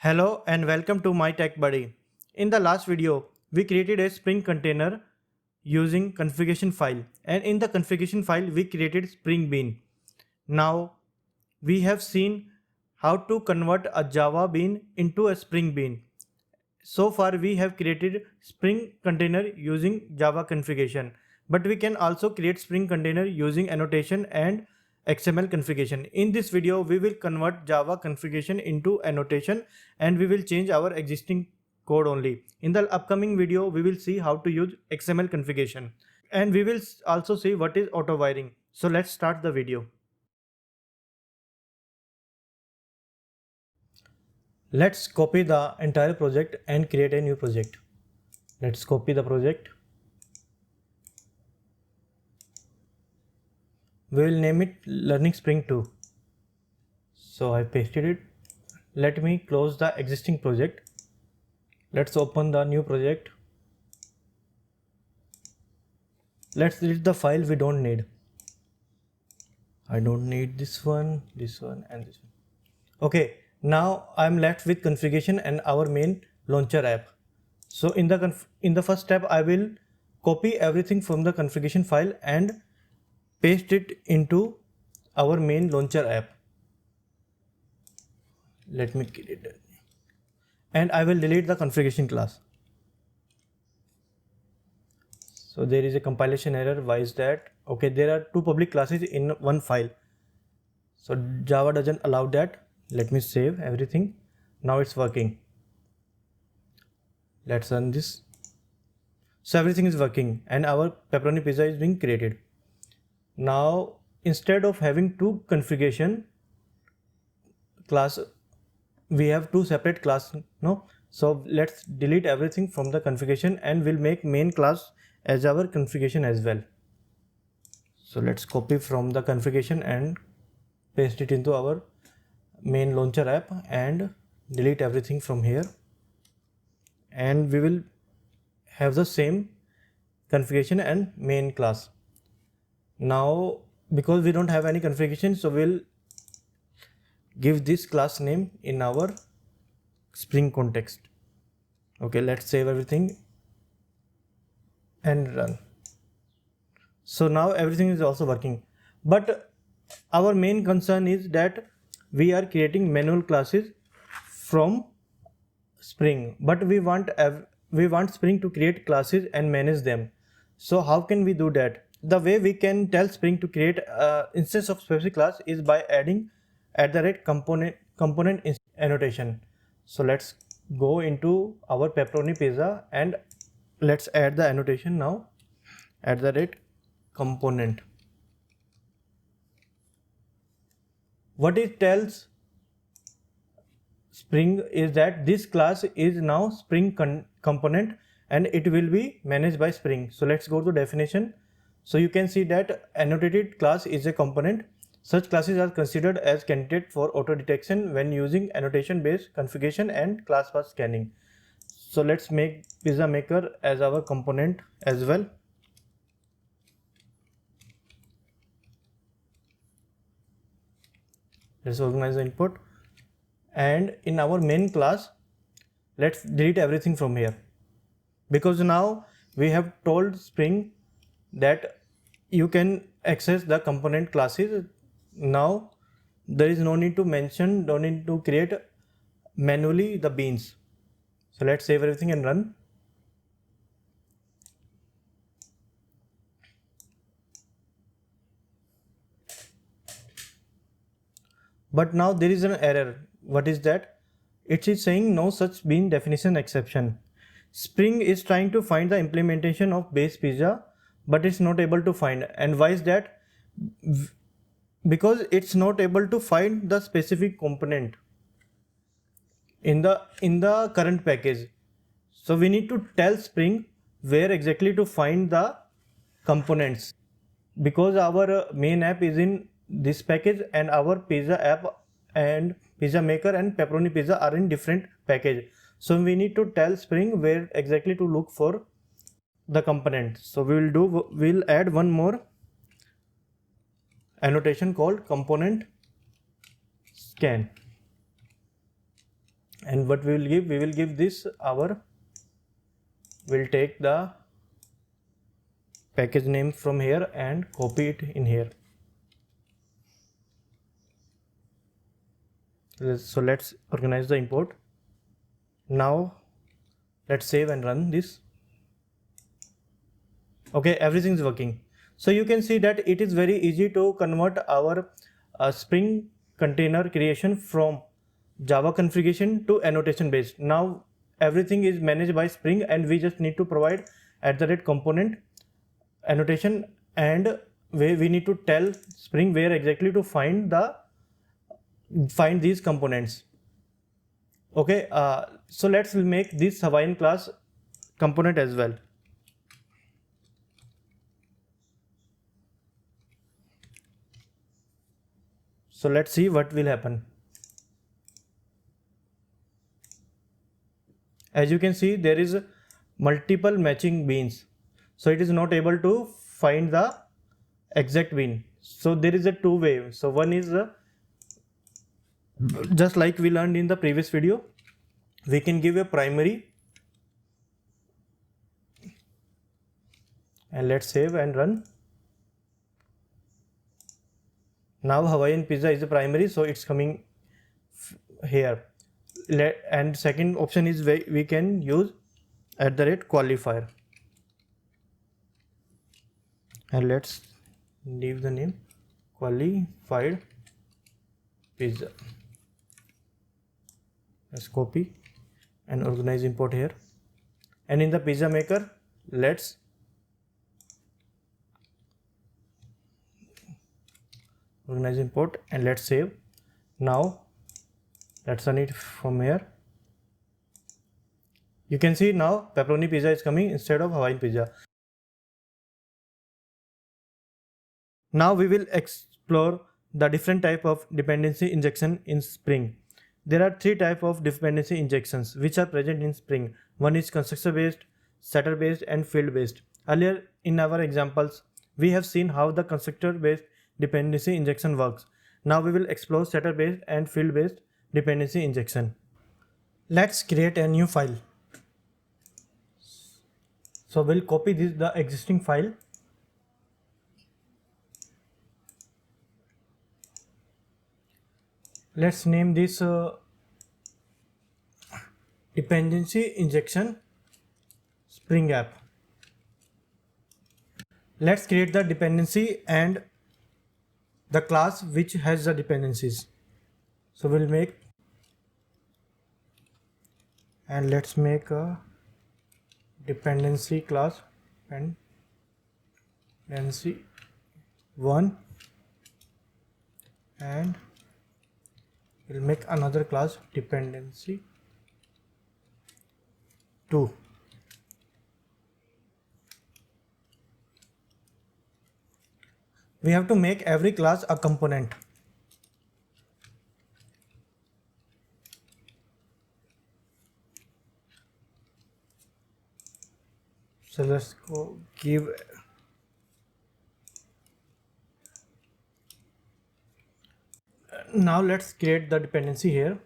Hello and welcome to my tech buddy. In the last video, we created a Spring container using configuration file, and in the configuration file we created Spring Bean. Now we have seen how to convert a Java bean into a Spring Bean. So far we have created Spring container using Java configuration, but we can also create Spring container using annotation and XML configuration. In this video we will convert Java configuration into annotation and we will change our existing code only. In the upcoming video we will see how to use XML configuration and we will also see what is auto-wiring. So let's start the video. Let's copy the entire project and create a new project. Let's copy the project. We will name it Learning Spring 2. So I pasted it. Let me close the existing project. Let's open the new project. Let's delete the file we don't need. I don't need this one and this one. Okay, now I'm left with configuration and our main launcher app. So in the first step, I will copy everything from the configuration file and paste it into our main launcher app. Let me create it. And I will delete the configuration class. So there is a compilation error. Why is that? Okay, there are two public classes in one file. So Java doesn't allow that. Let me save everything. Now it's working. Let's run this. So everything is working and our pepperoni pizza is being created. Now instead of having two configuration class, we have two separate class. No, so let's delete everything from the configuration and we'll make main class as our configuration as well. So let's copy from the configuration and paste it into our main launcher app and delete everything from here, and we will have the same configuration and main class. Now because we don't have any configuration, so we'll give this class name in our Spring context. Okay, let's save everything and run. So now everything is also working, but our main concern is that we are creating manual classes from Spring, but we want Spring to create classes and manage them. So how can we do that? The way we can tell Spring to create instance of specific class is by adding @component annotation. So let's go into our pepperoni pizza and let's add the annotation now, @component. What it tells Spring is that this class is now Spring component and it will be managed by Spring. So let's go to definition. So you can see that annotated class is a component. Such classes are considered as candidate for auto detection when using annotation based configuration and class path scanning. So let's make pizza maker as our component as well. Let's organize the input, and in our main class let's delete everything from here, because now we have told Spring that you can access the component classes. Now there is no need to create manually the beans. So let's save everything and run. But now there is an error. What is that? It is saying no such bean definition exception. Spring is trying to find the implementation of base pizza, but it's not able to find. And why is that? Because it's not able to find the specific component in the current package. So we need to tell Spring where exactly to find the components, because our main app is in this package and our pizza app and pizza maker and pepperoni pizza are in different package. So we need to tell Spring where exactly to look for the component. So we'll add one more annotation called component scan. And what we will give this our, we'll take the package name from here and copy it in here. So let's organize the import. Now let's save and run this. Okay, everything is working. So you can see that it is very easy to convert our Spring container creation from Java configuration to annotation based. Now everything is managed by Spring and we just need to provide @component annotation, and we need to tell Spring where exactly to find these components. Okay, so let's make this Hawaiian class component as well. So let's see what will happen. As you can see, there is multiple matching beans, so it is not able to find the exact bean. So there is a two way. So one is just like we learned in the previous video, we can give a primary, and let's save and run. Now Hawaiian pizza is the primary, so it's coming here. And second option is we can use @qualifier, and let's leave the name qualified pizza. Let's copy and organize import here, and in the pizza maker let's organize import and let's save. Now let's run it from here. You can see now pepperoni pizza is coming instead of Hawaiian pizza. Now we will explore the different type of dependency injection in Spring. There are three types of dependency injections which are present in Spring. One is constructor based, setter based, and field based. Earlier in our examples, we have seen how the constructor based dependency injection works. Now we will explore setter based and field based dependency injection. Let's create a new file. So we'll copy the existing file. Let's name this dependency injection Spring app. Let's create the dependency and the class which has the dependencies. So we'll make, and let's make a dependency class, and dependency 1, and we'll make another class dependency 2. We have to make every class a component. So let's go give now let's create the dependency here.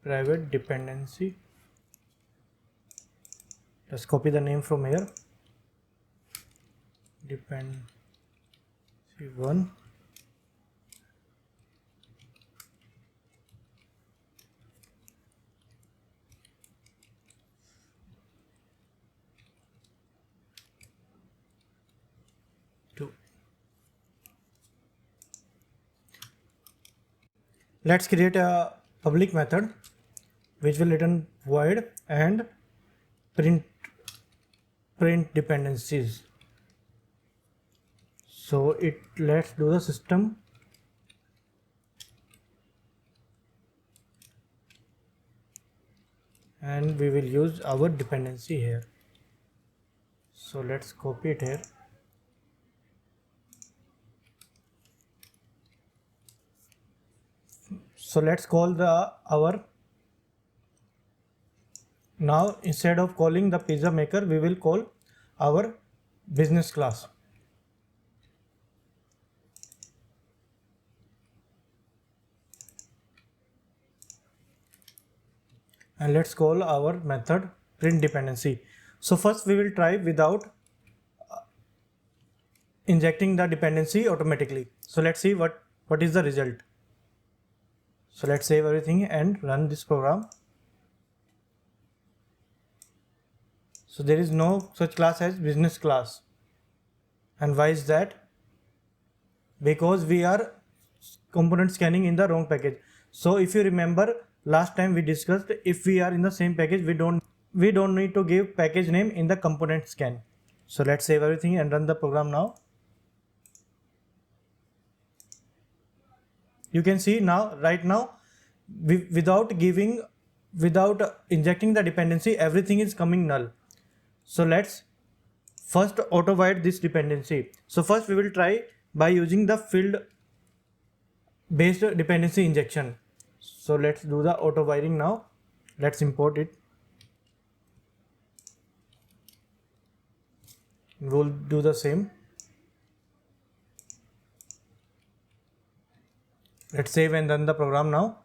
Private dependency. Let's copy the name from here. Dependency 1. Let's create a public method which will return void and print dependencies. So let's do the system and we will use our dependency here. So let's copy it here. So let's call our now instead of calling the pizza maker, we will call our business class. and let's call our method print dependency. So first we will try without injecting the dependency automatically. So let's see what is the result. So let's save everything and run this program. So there is no such class as business class. And why is that? Because we are component scanning in the wrong package. So if you remember last time we discussed, if we are in the same package, we don't need to give package name in the component scan. So let's save everything and run the program now. You can see now, right now, without injecting the dependency, everything is coming null. So let's first auto-wire this dependency. So first we will try by using the field based dependency injection. So let's do the auto-wiring now. Let's import it. We'll do the same. Let's save and run the program now.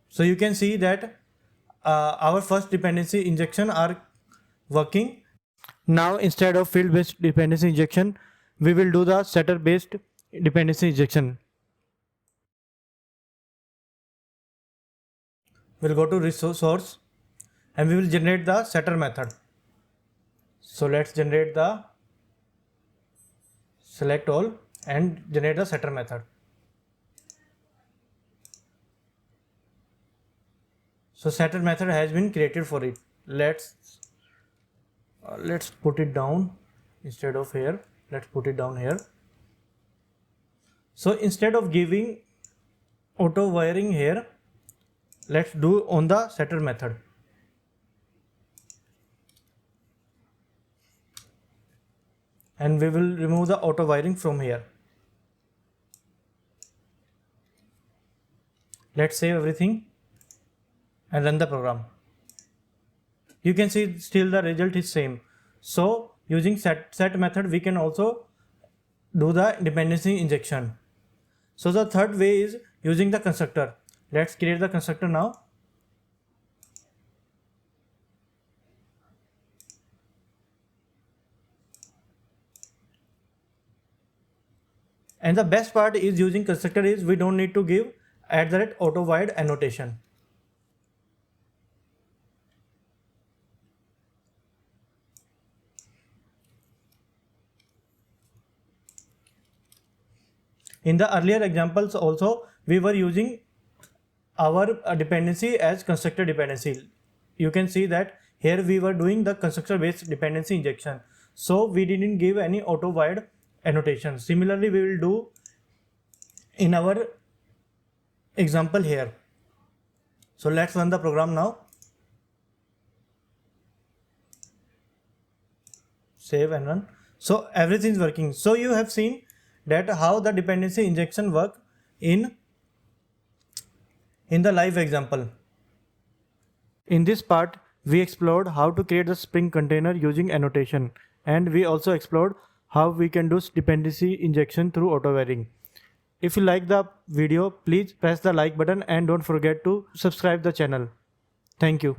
So you can see that our first dependency injection are working. Now instead of field based dependency injection, we will do the setter based dependency injection. We'll go to resource source and we will generate the setter method. So let's generate the select all and generate the setter method. So setter method has been created for it. Let's put it down instead of here. Let's put it down here. So instead of giving auto wiring here, let's do on the setter method. And we will remove the auto wiring from here. Let's save everything and run the program. You can see still the result is same. So using set method we can also do the dependency injection. So the third way is using the constructor. Let's create the constructor now. And the best part is using constructor is we don't need to give @autowired annotation. In the earlier examples also we were using our dependency as constructor dependency. You can see that here we were doing the constructor based dependency injection. So we didn't give any auto-wired annotation. Similarly, we will do in our example here. So let's run the program now. Save and run. So everything is working. So you have seen that how the dependency injection work in the live example. In this part, we explored how to create the Spring container using annotation, and we also explored how we can do dependency injection through auto-wiring. If you like the video, please press the like button and don't forget to subscribe the channel. Thank you.